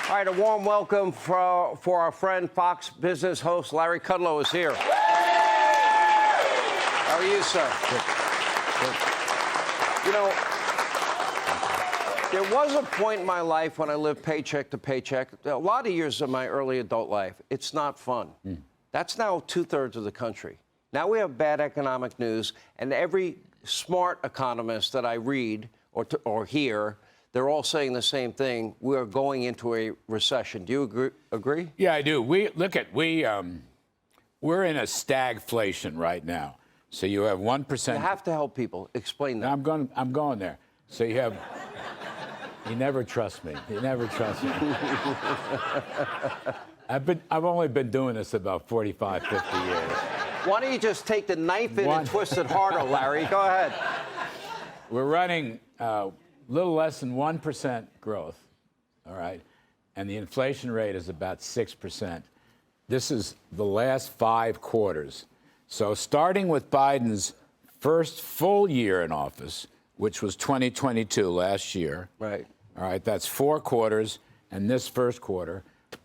All right, a warm welcome for our friend Fox Business host Larry Kudlow is here. How are you, sir? Good. You know, there was a point in my life when I lived paycheck to paycheck. A lot of years of my early adult life, it's not fun. That's now 2/3 of the country. Now we have bad economic news, and every smart economist that I read or hear, they're all saying the same thing. We are going into a recession. Do you agree? Yeah, I do. We're in a stagflation right now. So you have 1%. You have to help people. Explain that. I'm going there. So you have. You never trust me. You never trust me. I've only been doing this about 45, 50 years. Why don't you just take the knife in and twist it harder, Larry? Go ahead. We're running a little less than 1% growth, all right? And the inflation rate is about 6%. This is the last 5 quarters. So starting with Biden's first full year in office, which was 2022, last year. Right. All right, that's 4 quarters, and this first quarter,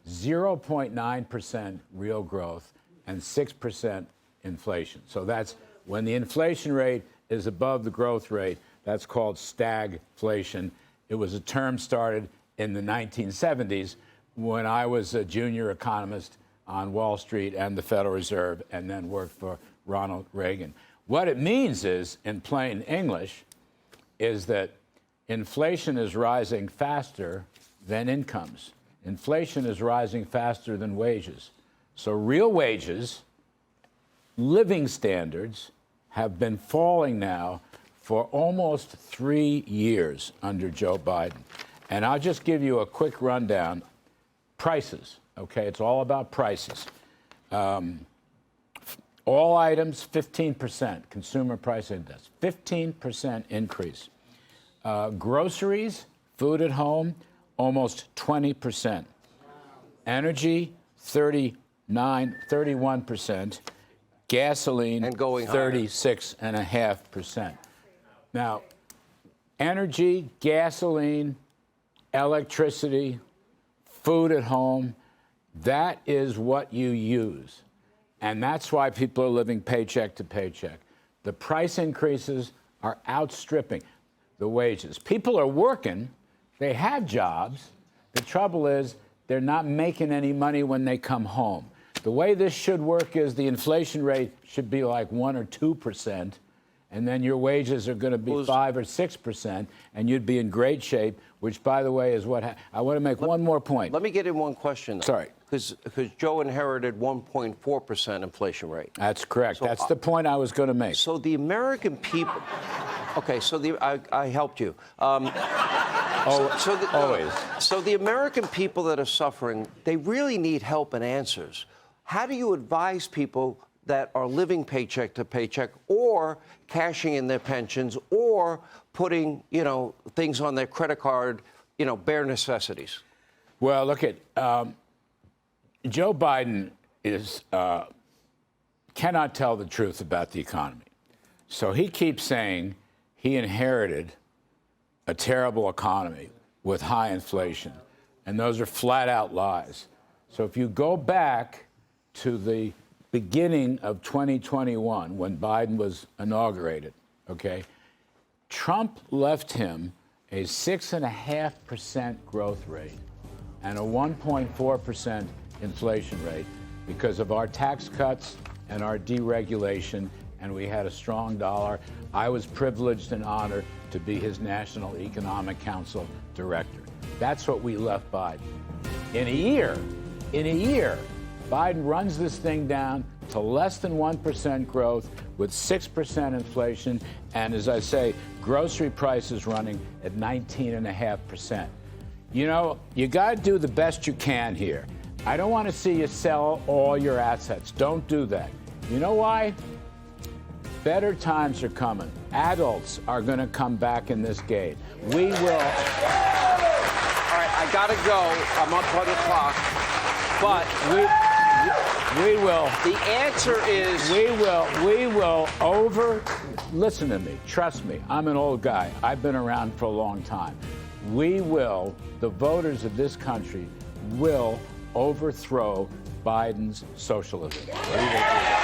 0.9% real growth and 6% inflation. So that's when the inflation rate is above the growth rate, that's called stagflation. It was a term started in the 1970s when I was a junior economist on Wall Street and the Federal Reserve, and then worked for Ronald Reagan. What it means is, in plain English, is that inflation is rising faster than incomes. Inflation is rising faster than wages. So real wages, living standards, have been falling now for almost 3 years under Joe Biden. And I'll just give you a quick rundown. Prices, okay? It's all about prices. All items, 15%, consumer price index, 15% increase. Groceries, food at home, almost 20%. Energy, 31%. Gasoline, and going 36.5%. Now, energy, gasoline, electricity, food at home, that is what you use. And that's why people are living paycheck to paycheck. The price increases are outstripping the wages. People are working, they have jobs. The trouble is they're not making any money when they come home. The way this should work is the inflation rate should be like 1 or 2%, and then your wages are going to be 5 or 6%, and you'd be in great shape, which, by the way, is what I want to make one more point. Let me get in one question, though. Sorry. Because Joe inherited 1.4% inflation rate. That's correct. So, that's the point I was going to make. So the American people... Okay, so I helped you. Always. So the American people that are suffering, they really need help and answers. How do you advise people that are living paycheck to paycheck, or cashing in their pensions, or putting, things on their credit card, bare necessities? Well, look at Joe Biden cannot tell the truth about the economy. So he keeps saying he inherited a terrible economy with high inflation, and those are flat-out lies. So if you go back to the beginning of 2021, when Biden was inaugurated, okay, Trump left him a 6.5% growth rate and a 1.4% inflation rate because of our tax cuts and our deregulation, and we had a strong dollar. I was privileged and honored to be his National Economic Council director. That's what we left Biden. In a year, Biden runs this thing down to less than 1% growth with 6% inflation, and as I say, grocery prices running at 19.5%. You got to do the best you can here. I don't want to see you sell all your assets. Don't do that. You know why? Better times are coming. Adults are going to come back in this game. We will. All right, I got to go. I'm up on the clock. But we will. The answer is we will listen to me. Trust me. I'm an old guy. I've been around for a long time. The voters of this country will overthrow Biden's socialism. What do you think?